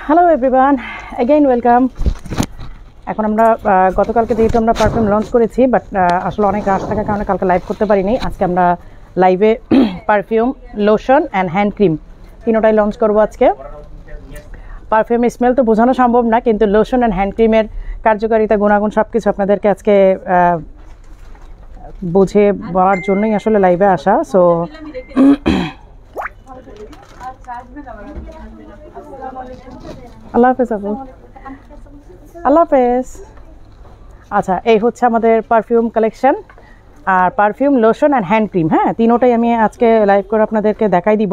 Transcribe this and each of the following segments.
Hello everyone, again welcome. এখন আমরা গতকালকে যেহেতু আমরা পারফিউম লঞ্চ করেছি, বাট আসলে অনেক রাশ থাকার কারণে কালকে লাইভ করতে পারিনি। আজকে আমরা লাইভে perfume, lotion and hand cream তিনোটাই লঞ্চ করবো আজকে। পারফিউমের স্মেল তো বোঝানো সম্ভব না, কিন্তু লোশন অ্যান্ড হ্যান্ড ক্রিমের কার্যকারিতা, গুণাগুণ সব কিছু আপনাদেরকে আজকে বুঝে বলার জন্যই আসলে লাইভে আসা। সো আল্লাহ হাফেজ আপু, আল্লাহ হাফেজ। আচ্ছা, এই হচ্ছে আমাদের পারফিউম কালেকশন, আর perfume, lotion and hand cream. হ্যাঁ, তিনোটাই আমি আজকে লাইভ করে আপনাদেরকে দেখাই দিব।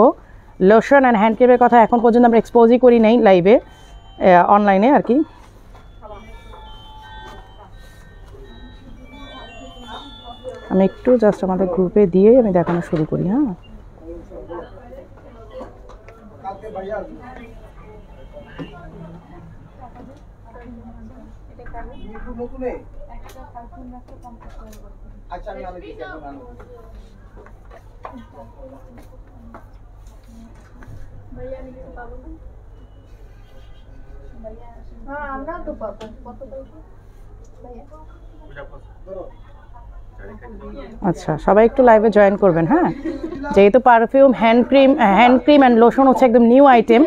লোশন অ্যান্ড হ্যান্ড ক্রিমের কথা এখন পর্যন্ত আমরা এক্সপোজই করি নাই লাইভে, অনলাইনে আর কি। আমি একটু জাস্ট আমাদের গ্রুপে দিয়ে আমি দেখানো শুরু করি। হ্যাঁ, আচ্ছা, সবাই একটু লাইভে জয়েন করবেন। হ্যাঁ, যেহেতু perfume, hand cream and lotion হচ্ছে একদম নিউ আইটেম।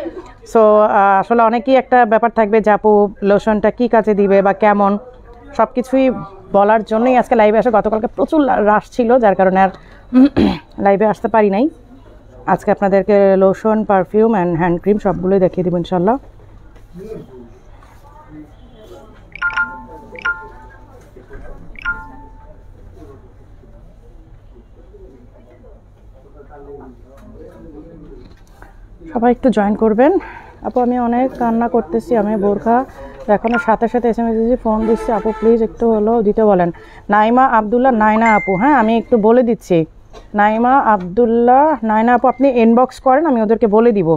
সো আসলে অনেকেই একটা ব্যাপার থাকবে যে আপু লোশনটা কী কাজে দিবে বা কেমন, সব কিছুই বলার জন্যই আজকে লাইভে আসে। গতকালকে প্রচুর রাশ ছিল, যার কারণে আর লাইভে আসতে পারি নাই। আজকে আপনাদেরকে lotion, perfume and hand cream সবগুলোই দেখিয়ে দেবো ইনশাল্লাহ। সবাই একটু জয়েন করবেন। আপু আমি অনেক কান্না করতেছি, আমি বোরখা এখনও সাথে সাথে SMS দিচ্ছি, ফোন দিচ্ছি, আপু প্লিজ একটু হলো দিতে বলেন। নাইমা আবদুল্লাহ, নাইনা আপু। হ্যাঁ, আমি একটু বলে দিচ্ছি। নাইমা আবদুল্লাহ, নাইনা আপু, আপনি ইনবক্স করেন, আমি ওদেরকে বলে দিব।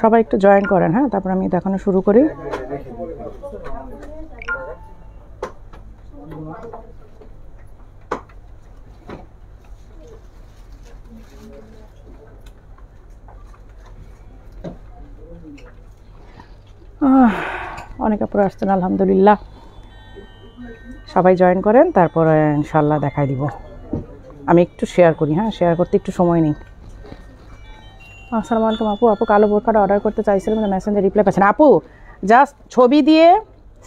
সবাই একটু জয়েন করেন। হ্যাঁ, তারপর আমি দেখানো শুরু করি। অনেক আপুরা আসছেন, আলহামদুলিল্লাহ। সবাই জয়েন করেন, তারপর ইনশাল্লাহ দেখাই দিব। আমি একটু শেয়ার করি। হ্যাঁ, শেয়ার করতে একটু সময় নেই। আসসালামু আলাইকুম আপু, আপু কালো বোরখাটা অর্ডার করতে চাইছিলাম, মেসেঞ্জে রিপ্লাই পাচ্ছেন। আপু জাস্ট ছবি দিয়ে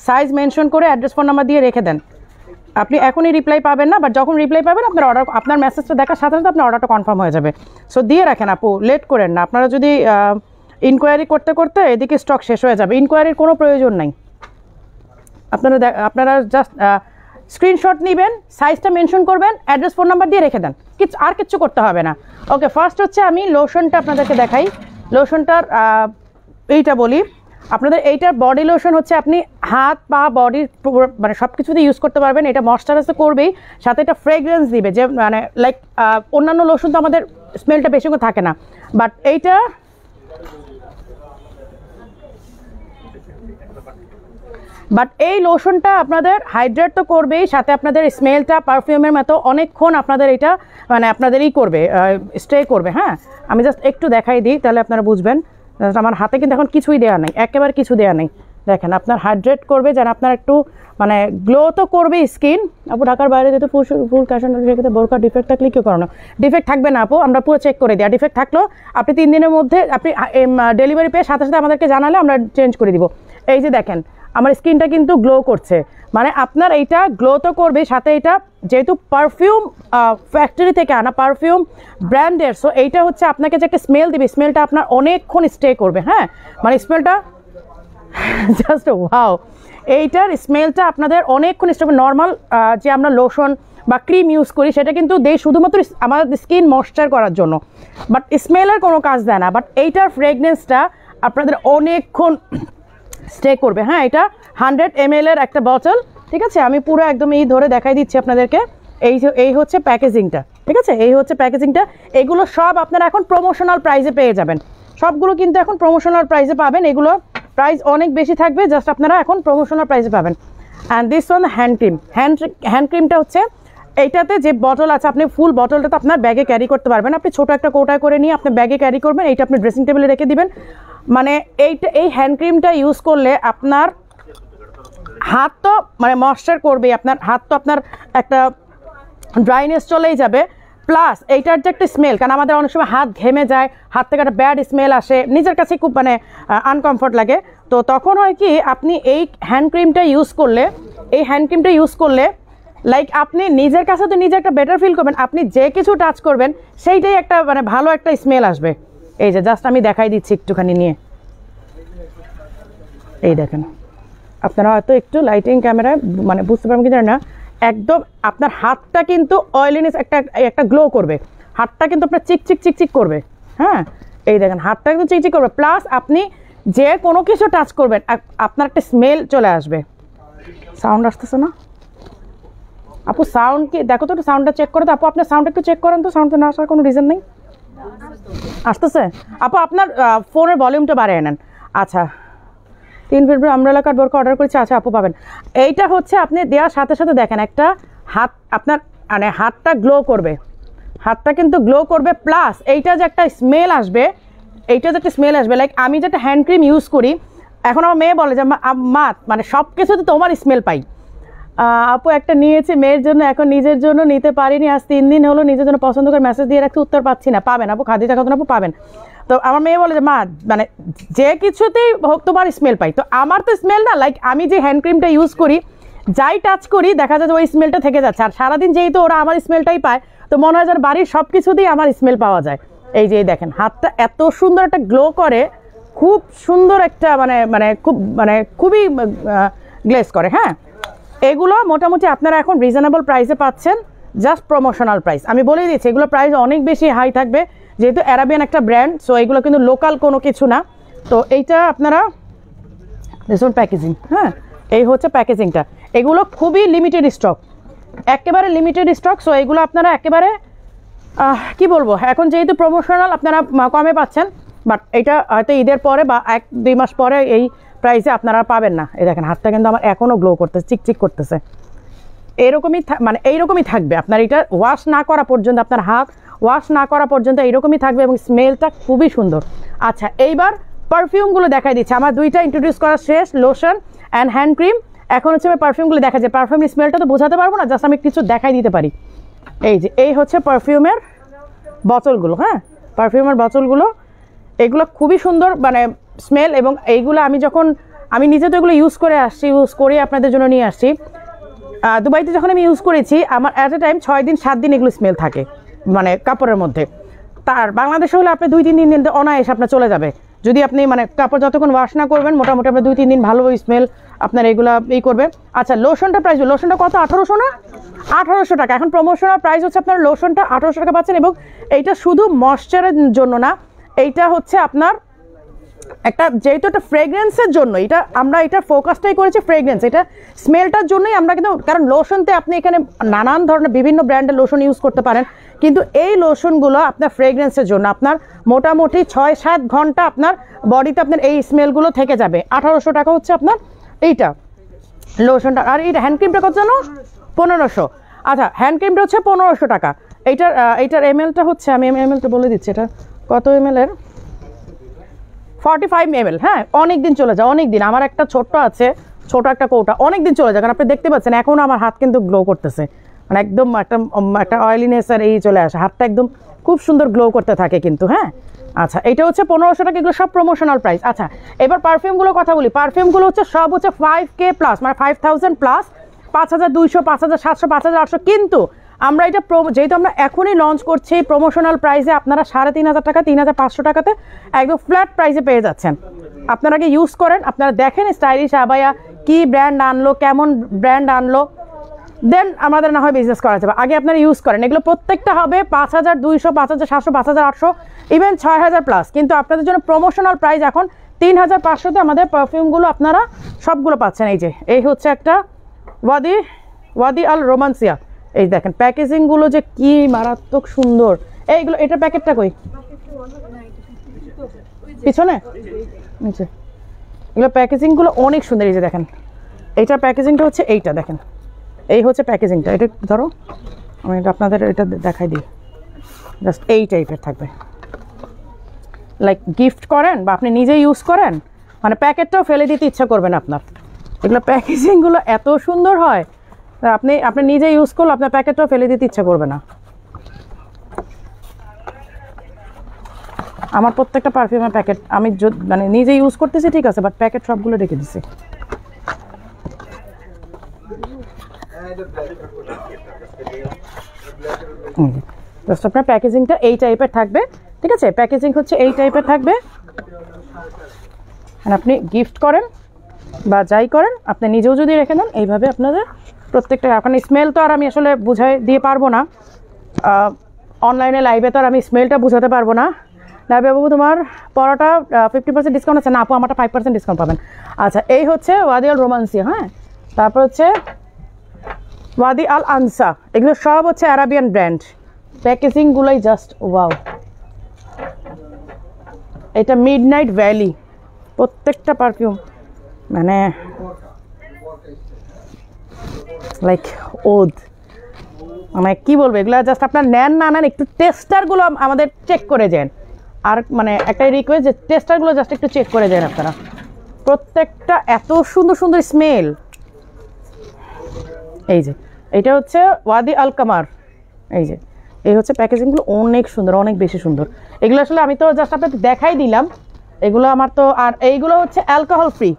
সাইজ মেনশন করে অ্যাড্রেস, ফোন নাম্বার দিয়ে রেখে দেন। আপনি এখনই রিপ্লাই পাবেন না, বাট যখন রিপ্লাই পাবেন আপনার অর্ডার, আপনার মেসেজটা দেখার সাথে সাথে আপনার অর্ডারটা কনফার্ম হয়ে যাবে। সো দিয়ে রাখেন আপু, লেট করেন না। আপনারা যদি ইনকোয়ারি করতে করতে এদিকে স্টক শেষ হয়ে যাবে, ইনকোয়ারির কোনো প্রয়োজন নাই। আপনারা জাস্ট স্ক্রিনশট নেবেন, সাইজটা মেনশন করবেন, অ্যাড্রেস, ফোন নাম্বার দিয়ে রেখে দেন, আর কিচ্ছু করতে হবে না। ওকে, ফার্স্ট হচ্ছে আমি লোশনটা আপনাদেরকে দেখাই। লোশনটার এইটা বলি আপনাদের, এইটার বডি লোশন হচ্ছে আপনি হাত, পা, বডির মানে সব কিছুতে ইউজ করতে পারবেন। এটা ময়শ্চারাইজ তো করবেই, সাথে এটা ফ্রেগরেন্স দিবে, যে মানে লাইক অন্যান্য লোশন তো আমাদের স্মেলটা বেশিক্ষণ থাকে না, বাট এই লোশনটা আপনাদের হাইড্রেট তো করবেই, সাথে আপনাদের স্মেলটা পারফিউমের মতো অনেকক্ষণ আপনাদের এটা মানে আপনাদেরই করবে, স্টে করবে। হ্যাঁ, আমি জাস্ট একটু দেখাই দিই, তাহলে আপনারা বুঝবেন। আমার হাতে কিন্তু এখন কিছুই দেওয়া নেই, একেবারে কিছু দেওয়া নেই। দেখেন, আপনার হাইড্রেট করবে, যেন আপনার একটু মানে গ্লো তো করবেই স্কিন। আপু ঢাকার বাইরে যেহেতু ফুল ক্যাশ অন ডেলিভারিতে বোরকা ডিফেক্ট থাকলে কেউ করানো, ডিফেক্ট থাকবে না আপু, আমরা পুরো চেক করে দিই। ডিফেক্ট থাকলেও আপনি 3 দিনের মধ্যে আপনি ডেলিভারি পেয়ে সাথে সাথে আমাদেরকে জানালে আমরা চেঞ্জ করে দিব। এই যে দেখেন, আমার স্কিনটা কিন্তু গ্লো করছে, মানে আপনার এইটা গ্লো তো করবে, সাথে এটা যেহেতু পারফিউম ফ্যাক্টরি থেকে আনা, পারফিউম ব্র্যান্ডের, সো এইটা হচ্ছে আপনাকে যে একটা স্মেল দিবে, স্মেলটা আপনার অনেকক্ষণ স্টে করবে। হ্যাঁ, মানে স্মেলটা জাস্ট ওয়াও, এইটার স্মেলটা আপনাদের অনেকক্ষণ স্টে করবে। নর্মাল যে আমরা লোশন বা ক্রিম ইউজ করি সেটা কিন্তু দেয় শুধুমাত্র আমাদের স্কিন ময়েশ্চার করার জন্য, বাট স্মেলের কোনো কাজ দেয় না। বাট এইটার ফ্রেগনেন্সটা আপনাদের অনেকক্ষণ স্টে করবে। হ্যাঁ, এটা 100 ml এর একটা বটল, ঠিক আছে। আমি পুরো একদম এই ধরে দেখাই দিচ্ছি আপনাদেরকে। এই হচ্ছে প্যাকেজিংটা, ঠিক আছে, এই হচ্ছে প্যাকেজিংটা। এগুলো সব আপনারা এখন প্রমোশনাল প্রাইসে পেয়ে যাবেন, সবগুলো কিন্তু এখন প্রমোশনাল প্রাইসে পাবেন। এগুলো প্রাইস অনেক বেশি থাকবে, জাস্ট আপনারা এখন প্রমোশনাল প্রাইসে পাবেন। And this one hand cream. Hand ক্রিমটা হচ্ছে এইটাতে যে বটল আছে, আপনি ফুল বটলটা তো আপনার ব্যাগে ক্যারি করতে পারবেন, আপনি ছোটো একটা কৌটায় করে নিয়ে আপনি ব্যাগে ক্যারি করবেন, এইটা আপনি ড্রেসিং টেবিলে রেখে দিবেন। মানে এই হ্যান্ড ক্রিমটা ইউজ করলে আপনার হাত তো মানে ময়েশ্চার করবেই, আপনার হাত তো আপনার একটা ড্রাইনেস চলেই যাবে, প্লাস এইটার যে একটা স্মেল, কারণ আমাদের অনেক সময় হাত ঘেমে যায়, হাত থেকে একটা ব্যাড স্মেল আসে, নিজের কাছে খুব মানে আনকমফর্ট লাগে। তো তখন হয় কি, আপনি এই হ্যান্ড ক্রিমটা ইউজ করলে লাইক আপনি নিজের কাছে তো নিজে একটা বেটার ফিল করবেন, আপনি যে কিছু টাচ করবেন সেইটাই একটা মানে ভালো একটা স্মেল আসবে। এই যে জাস্ট আমি দেখাই দিচ্ছি একটুখানি নিয়ে, এই দেখেন, আপনারা হয়তো একটু লাইটিং ক্যামেরায় মানে বুঝতে পারবেন কি জানেন না, একদম আপনার হাতটা কিন্তু অয়েলিনেস একটা গ্লো করবে, হাতটা কিন্তু আপনার চিকচিক করবে। হ্যাঁ, এই দেখেন হাতটা কিন্তু চিকচিক করবে, প্লাস আপনি যে কোনো কিছু টাচ করবেন আপনার একটা স্মেল চলে আসবে। সাউন্ড আসতেছে না আপু? সাউন্ড কি দেখো তো, একটু সাউন্ডটা চেক করো তো আপু, আপনার সাউন্ড একটু চেক করেন তো, সাউন্ড তো না আসার কোনো রিজন নেই। আসতেছে আপু? আপনার ফোনের ভলিউমটা বাড়িয়ে নেন। আচ্ছা, 3 ফেব্রুয়ারি আমব্রেলা কার্ড বোরকা অর্ডার করেছি, আচ্ছা আপু পাবেন। এইটা হচ্ছে আপনি দেওয়ার সাথে সাথে দেখেন একটা হাত আপনার মানে হাতটা গ্লো করবে, হাতটা কিন্তু গ্লো করবে, প্লাস এইটা যে একটা স্মেল আসবে, লাইক আমি যেটা হ্যান্ড ক্রিম ইউজ করি, এখন আমার মেয়ে বলে যে মা মানে সব কিছুতে তোমার স্মেল পাই। আপু একটা নিয়েছি মেয়ের জন্য, এখন নিজের জন্য নিতে পারিনি, আজ 3 দিন হলো, নিজের জন্য পছন্দ করে মেসেজ দিয়ে রাখছি, উত্তর পাচ্ছি না। পাবেন আপু, খাদিজা খাতুন আপু পাবেন। তো আমার মেয়ে বলে যে মা মানে যে কিছুতেই হোক তোমার স্মেল পাই। তো আমার তো স্মেল না, লাইক আমি যে হ্যান্ড ক্রিমটা ইউজ করি, যাই টাচ করি দেখা যায় যে ওই স্মেলটা থেকে যাচ্ছে, আর সারাদিন যেহেতু ওরা আমার স্মেলটাই পায়, তো মনে হয় যেন বাড়ির সব কিছুতেই আমার স্মেল পাওয়া যায়। এই যে দেখেন হাতটা এত সুন্দর একটা গ্লো করে, খুব সুন্দর একটা খুবই গ্লেজ করে। হ্যাঁ, এগুলো মোটামুটি আপনারা এখন রিজনেবল প্রাইসে পাচ্ছেন, জাস্ট প্রমোশনাল প্রাইস। আমি বলে দিচ্ছি এগুলো প্রাইস অনেক বেশি হাই থাকবে, যেহেতু অ্যারাবিয়ান একটা ব্র্যান্ড, সো এগুলো কিন্তু লোকাল কোনো কিছু না। তো এইটা আপনারা দেখুন প্যাকেজিং, হ্যাঁ এই হচ্ছে প্যাকেজিংটা, এগুলো খুবই লিমিটেড স্টক, একেবারে লিমিটেড স্টক। সো এগুলো আপনারা একেবারে কি বলবো, এখন যেহেতু প্রমোশনাল আপনারা কমে পাচ্ছেন, বাট এটা হয়তো ঈদের পরে বা 1-2 মাস পরে এই প্রাইসে আপনারা পাবেন না। এই দেখেন হাতটা কিন্তু আমার এখনও গ্লো করতেছে, চিকচিক করতেছে, এরকমই মানে এইরকমই থাকবে আপনার, এটা ওয়াশ না করা পর্যন্ত, আপনার হাত ওয়াশ না করা পর্যন্ত এইরকমই থাকবে, এবং স্মেলটা খুবই সুন্দর। আচ্ছা, এইবার পারফিউমগুলো দেখাই দিচ্ছি, আমার 2টা ইন্ট্রোডিউস করা শেষ, লোশন অ্যান্ড হ্যান্ড ক্রিম। এখন হচ্ছে আমি পারফিউমগুলো দেখা যায়, পারফিউমের স্মেলটা তো বোঝাতে পারবো না, জাস্ট আমি কিছু দেখাই দিতে পারি। এই হচ্ছে পারফিউমের বোতলগুলো, হ্যাঁ পারফিউমের বোতলগুলো, এগুলো খুবই সুন্দর মানে স্মেল, এবং এইগুলো আমি নিজে তো এগুলো ইউজ করে আপনাদের জন্য নিয়ে আসছি। দুবাইতে যখন আমি ইউজ করেছি, আমার অ্যাট এ টাইম 6 দিন 7 দিন এগুলো স্মেল থাকে মানে কাপড়ের মধ্যে। তার বাংলাদেশে হলে আপনি 2-3 দিন অনায়াসে আপনার চলে যাবে, যদি আপনি মানে কাপড় যতক্ষণ ওয়াশ না করবেন, মোটামুটি আপনার 2-3 দিন ভালো স্মেল আপনার এগুলো করবে। আচ্ছা, লোশনটা প্রাইস, লোশনটা কত? 1800 না? 1800 টাকা। এখন প্রমোশনাল প্রাইস হচ্ছে আপনার লোশনটা 1800 টাকা পাচ্ছেন, এবং এইটা শুধু ময়েশ্চারের জন্য না, এইটা হচ্ছে আপনার একটা যেহেতু একটা ফ্রেগরেন্সের জন্য, আমরা এটা ফোকাসটাই করেছি ফ্রেগরেন্স, এটা স্মেলটার জন্যই আমরা কিন্তু, কারণ লোশনতে আপনি এখানে নানান ধরনের বিভিন্ন ব্র্যান্ডের লোশন ইউজ করতে পারেন, কিন্তু এই লোশনগুলো আপনার ফ্রেগরেন্সের জন্য আপনার মোটামুটি 6-7 ঘন্টা আপনার বডিতে আপনার এই স্মেলগুলো থেকে যাবে। 1800 টাকা হচ্ছে আপনার এইটা লোশনটা। আর এইটা হ্যান্ড ক্রিমটা কত জানো? 1500। আচ্ছা, হ্যান্ড ক্রিমটা হচ্ছে 1500 টাকা। এইটার এমএলটা হচ্ছে, আমি এমএলটা বলে দিচ্ছি, এটা কত এমএলের, 45 ml। হ্যাঁ, অনেক দিন চলে যায়, অনেক দিন। আমার একটা ছোট্ট আছে, ছোট একটা কৌটা, অনেক দিন চলে যায়, কারণ আপনি দেখতে পাচ্ছেন এখন আমার হাত কিন্তু গ্লো করতেছে, মানে একদম একটা অয়েলিনেস আর এই চলে আসে, হাতটা একদম খুব সুন্দর গ্লো করতে থাকে কিন্তু। হ্যাঁ, আচ্ছা, এটা হচ্ছে 1500 টাকা, এগুলো সব প্রমোশনাল প্রাইস। আচ্ছা, এবার পারফিউমগুলো কথা বলি। পারফিউমগুলো হচ্ছে সব হচ্ছে 5K প্লাস, মানে 5000 প্লাস, 5200, 5700, 5800। কিন্তু আমরা এটা যেহেতু আমরা এখনই লঞ্চ করছি প্রমোশনাল প্রাইসে, আপনারা 3500 টাকা, 3500 টাকাতে একদম ফ্ল্যাট প্রাইসে পেয়ে যাচ্ছেন। আপনারা আগে ইউজ করেন, আপনারা দেখেন স্টাইলিশ আবায়া কি ব্র্যান্ড আনলো, কেমন ব্র্যান্ড আনলো, দেন আমাদের না হয় বিজনেস করা যাবে। আগে আপনারা ইউজ করেন, এগুলো প্রত্যেকটা হবে 5200, 5700, 5800, ইভেন 6000 প্লাস। কিন্তু আপনাদের জন্য প্রমোশনাল প্রাইস এখন 3500তে আমাদের পারফিউমগুলো আপনারা সবগুলো পাচ্ছেন। এই হচ্ছে একটা ওয়াদি আল রোমান্সিয়া। এই দেখেন প্যাকেজিংগুলো যে কি মারাত্মক সুন্দর। এইগুলো, এটার প্যাকেটটা কই? পিছনে নিচে। এগুলো প্যাকেজিংগুলো অনেক সুন্দর। এই যে দেখেন এইটার প্যাকেজিংটা হচ্ছে এইটা দেখেন, এই হচ্ছে প্যাকেজিংটা। এটা ধরো আমি এটা আপনাদের এটা দেখাই দিই, জাস্ট এই টাইপের থাকবে। লাইক গিফট করেন বা আপনি নিজে ইউজ করেন, মানে প্যাকেটটাও ফেলে দিতে ইচ্ছা করবেন আপনার। এগুলো প্যাকেজিংগুলো এত সুন্দর হয়, আপনি নিজে ইউজ করলে আপনার প্যাকেটটাও ফেলে দিতে ইচ্ছা করবে না। আমার প্রত্যেকটা পারফিউমের প্যাকেট আমি মানে নিজে ইউজ করতেছি ঠিক আছে, বাট প্যাকেট সবগুলো রেখে দিছি। জাস্ট আপনার প্যাকেজিংটা এই টাইপের থাকবে, ঠিক আছে? প্যাকেজিং হচ্ছে এই টাইপের থাকবে। আপনি গিফট করেন বা যাই করেন, আপনি নিজেও যদি রেখে দেন এইভাবে আপনাদের প্রত্যেকটা। এখন স্মেল তো আর আমি আসলে বুঝাই দিয়ে পারবো না, অনলাইনে লাইভে তো আর আমি স্মেলটা বুঝাতে পারবো না। লাইভে বাবু তোমার পরোটা 50% ডিসকাউন্ট আছে না আপু? আমারটা 5% ডিসকাউন্ট পাবেন। আচ্ছা, এই হচ্ছে ওয়াদি আল রোমান্সিয়া, হ্যাঁ। তারপর হচ্ছে ওয়াদি আল আনসা, এগুলো সব হচ্ছে আরাবিয়ান ব্র্যান্ড। প্যাকেজিংগুলোই জাস্ট ওয়াও। এটা মিডনাইট ভ্যালি, প্রত্যেকটা পারফিউম মানে লাইক ওদ, মানে কি বলবো, এগুলো জাস্ট আপনার নেন না নেন একটু টেস্টারগুলো আমাদের চেক করে যান। আর মানে একটাই রিকোয়েস্ট যে টেস্টারগুলো জাস্ট একটু চেক করে যান আপনারা। প্রত্যেকটা এত সুন্দর সুন্দর স্মেল। এই যে এটা হচ্ছে ওয়াদি আল কামার, এই যে এই হচ্ছে প্যাকেজিংগুলো অনেক সুন্দর, অনেক বেশি সুন্দর। এগুলো আসলে আমি তো জাস্ট আপনাদের দেখাই দিলাম, এগুলো আমার তো। আর এইগুলো হচ্ছে অ্যালকোহল ফ্রি,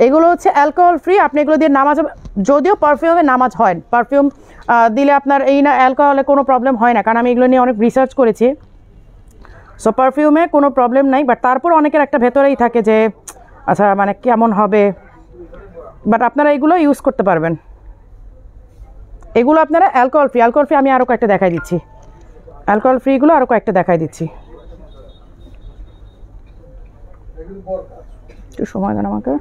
এগুলো হচ্ছে অ্যালকোহল ফ্রি। আপনি এগুলো দিয়ে নামাজ, যদিও পারফিউমে নামাজ হয়, পারফিউম দিলে আপনার এই না অ্যালকোহলে কোনো প্রবলেম হয় না, কারণ আমি এগুলো নিয়ে অনেক রিসার্চ করেছি। সো পারফিউমে কোনো প্রবলেম নাই, বাট তারপর অনেকের একটা ভেতরেই থাকে যে আচ্ছা মানে কেমন হবে, বাট আপনারা এগুলো ইউজ করতে পারবেন। এগুলো আপনারা অ্যালকোহল ফ্রি, অ্যালকোহল ফ্রি আমি আরও কয়েকটা দেখাই দিচ্ছি, অ্যালকোহল ফ্রিগুলো আরও কয়েকটা দেখাই দিচ্ছি। একটু সময় দেন আমাকে।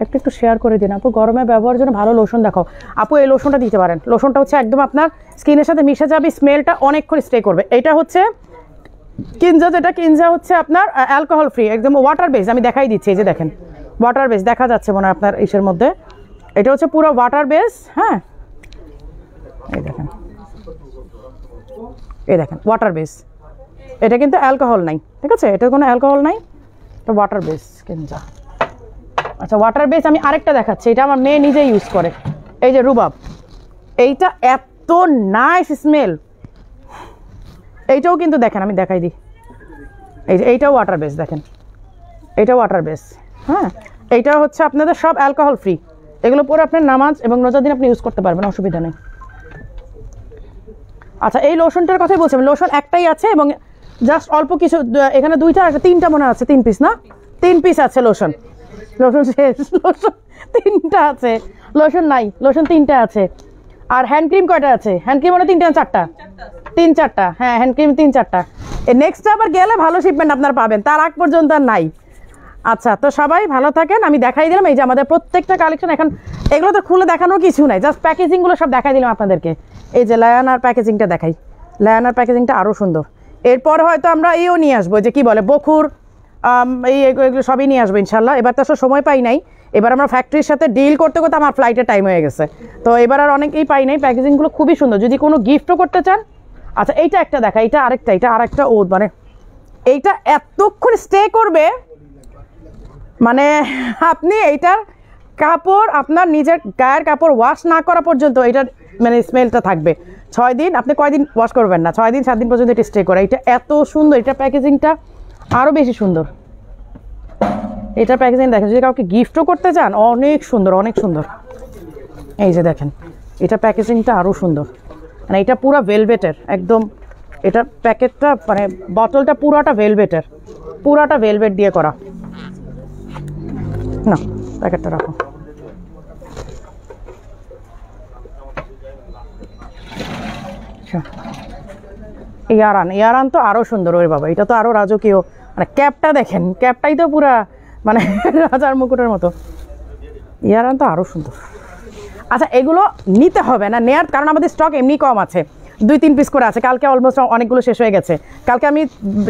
একটু শেয়ার করে দিন আপু। গরমে ব্যবহারের জন্য ভালো লোশন দেখাও আপু। এই লোশনটা দিতে পারেন, লোশনটা হচ্ছে একদম আপনার স্কিনের সাথে মিশে যাবে, স্মেলটা অনেকক্ষণ স্টে করবে। এটা হচ্ছে কিনজা, যেটা কিনজা হচ্ছে আপনার অ্যালকোহল ফ্রি, একদম ওয়াটার বেস। আমি দেখাই দিচ্ছি, এই যে দেখেন ওয়াটার বেস দেখা যাচ্ছে মনে হয় আপনার ইসের মধ্যে। এটা হচ্ছে পুরো ওয়াটার বেস, হ্যাঁ। এই দেখেন, এই দেখেন ওয়াটার বেস। এটা কিন্তু অ্যালকোহল নাই, ঠিক আছে? এটা কোনো অ্যালকোহল নাই, এটা ওয়াটার বেস কিনজা। আচ্ছা, ওয়াটার বেস আমি আরেকটা দেখাচ্ছি, এটা আমার মেয়ে নিজে ইউজ করে। এই যে রুবাব, এইটা এত নাইস স্মেল। এইটাও কিন্তু দেখেন, আমি দেখাই দিই, এই যে এইটাও ওয়াটার বেস, দেখেন এইটাও ওয়াটার বেস, হ্যাঁ। এইটা হচ্ছে আপনাদের সব অ্যালকোহল ফ্রি। এগুলো পরে আপনার নামাজ এবং রোজার দিন আপনি ইউজ করতে পারবেন, অসুবিধা নেই। আচ্ছা, এই লোশনটার কথাই বলছি, লোশন একটাই আছে এবং জাস্ট অল্প কিছু, এখানে দুইটা একটা তিনটা মনে আছে, 3 পিস না, 3 পিস আছে লোশন। লোশন শেষ, লোশন 3টা আছে, লোশন নাই, লোশন 3টা আছে। আর হ্যান্ড ক্রিম কয়টা আছে? হ্যান্ড ক্রিম মানে 3টা না 4টা? 3-4টা, হ্যাঁ হ্যান্ড ক্রিম 3-4টা। নেক্সট আবার গেলে ভালো শিপমেন্ট আপনার পাবেন, তার আগ পর্যন্ত আর নাই। আচ্ছা, তো সবাই ভালো থাকেন। আমি দেখাই দিলাম এই যে আমাদের প্রত্যেকটা কালেকশন। এখন এগুলো তো খুলে দেখানোর কিছু নাই, জাস্ট প্যাকেজিংগুলো সব দেখাই দিলাম আপনাদেরকে। এই যে লায়ানার প্যাকেজিংটা দেখাই, লায়ানার প্যাকেজিংটা আরও সুন্দর। এরপর হয়তো আমরা এইও নিয়ে আসবো, যে কি বলে বখুর, এগুলো সবই নিয়ে আসবো ইনশাল্লাহ। এবার তো আসলে সময় পাই নাই, এবার আমরা ফ্যাক্টরির সাথে ডিল করতে করতে আমার ফ্লাইটের টাইম হয়ে গেছে, তো এবার আর অনেকেই পাই নাই। প্যাকেজিংগুলো খুবই সুন্দর, যদি কোনো গিফটও করতে চান। আচ্ছা, এইটা একটা দেখা, এটা আরেকটা ও মানে এইটা এতক্ষণ স্টে করবে, মানে আপনি এইটার কাপড় আপনার নিজের গায়ের কাপড় ওয়াশ না করা পর্যন্ত এটার মানে স্মেলটা থাকবে 6 দিন। আপনি কয়দিন ওয়াশ করবেন না, 6 দিন 7 দিন পর্যন্ত এটা স্টে করে। এটা এত সুন্দর, এটা প্যাকেজিংটা আরও বেশি সুন্দর। এটা প্যাকেজিং দেখেন, যদি কাউকে গিফটও করতে চান, অনেক সুন্দর, অনেক সুন্দর। এই যে দেখেন, এটা প্যাকেজিংটা আরও সুন্দর, মানে এটা পুরো ভেলভেটের একদম। এটা প্যাকেটটা মানে বটলটা পুরোটা ভেলভেটের, পুরোটা ভেলভেট দিয়ে করা। না, প্যাকেটটা রাখো। ইয়ারান তো আরও সুন্দর। ওরে বাবা, এটা তো আরও রাজকীয়। মানে ক্যাপটা দেখেন, ক্যাপটাই তো পুরা মানে রাজার মুকুটের মতো। ইয়ারান তো আরও সুন্দর। আচ্ছা, এগুলো নিতে হবে না, নেয়ার কারণ আমাদের স্টক এমনি কম আছে। 2-3 পিস করে আছে, কালকে অলমোস্ট অনেকগুলো শেষ হয়ে গেছে। কালকে আমি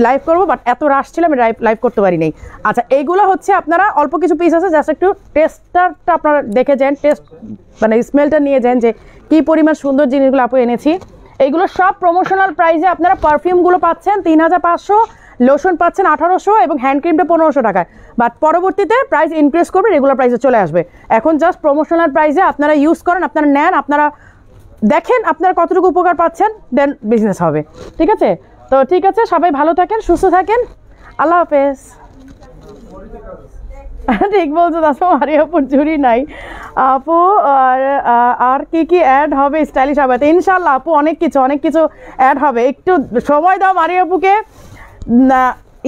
লাইভ করবো, বাট এত রাশ ছিল আমি লাইভ করতে পারি নাই। আচ্ছা, এইগুলো হচ্ছে আপনারা অল্প কিছু পিস আছে, জাস্ট একটু টেস্টটা আপনারা দেখে যান, টেস্ট মানে স্মেলটা নিয়ে যান যে কী পরিমাণ সুন্দর জিনিসগুলো আপু এনেছি। এইগুলো সব প্রমোশনাল প্রাইসে আপনারা পারফিউমগুলো পাচ্ছেন 3500, লোশন পাচ্ছেন 1800 এবং হ্যান্ড ক্রিমটা 1500 টাকায়। বাট পরবর্তীতে প্রাইস ইনক্রিজ করবে, রেগুলার প্রাইসে চলে আসবে। এখন জাস্ট প্রমোশনাল প্রাইসে আপনারা ইউজ করেন, আপনারা নেন, আপনারা দেখেন আপনারা কতটুকু উপকার পাচ্ছেন, দেন বিজনেস হবে। ঠিক আছে? তো ঠিক আছে, সবাই ভালো থাকেন, সুস্থ থাকেন, আল্লাহ হাফেজ। ঠিক বলছো দাদা, মারিয়া আপুর জুড়ি নাই আপু। আর কি কি অ্যাড হবে স্টাইলিশ হবে? ইনশাল্লাহ আপু অনেক কিছু অ্যাড হবে, একটু সময় দাও মারিয়া আপুকে।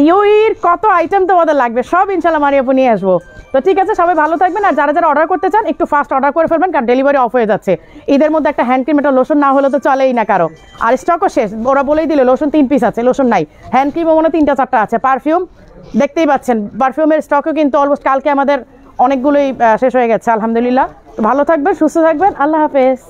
ইউইর কত আইটেম তোমাদের লাগবে সব ইনশাল্লাহ মারিয়া আপু নিয়ে আসবো। তো ঠিক আছে, সবাই ভালো থাকবেন। আর যারা যারা অর্ডার করতে চান একটু ফাস্ট অর্ডার করে ফেলবেন, কারণ ডেলিভারি অফ হয়ে যাচ্ছে। ঈদের মধ্যে একটা হ্যান্ড ক্রিম, একটা লোশন না হলে তো চলেই না কারো। আর স্টকও শেষ, ওরা বলেই দিল লোশন 3 পিস আছে, লোশন নাই। হ্যান্ড ক্রিমও মনে 3-4টা আছে। পারফিউম দেখতেই পাচ্ছেন, পারফিউমের স্টকও কিন্তু অলমোস্ট কালকে আমাদের অনেকগুলোই শেষ হয়ে গেছে আলহামদুলিল্লাহ। তো ভালো থাকবেন, সুস্থ থাকবেন, আল্লাহ হাফেজ।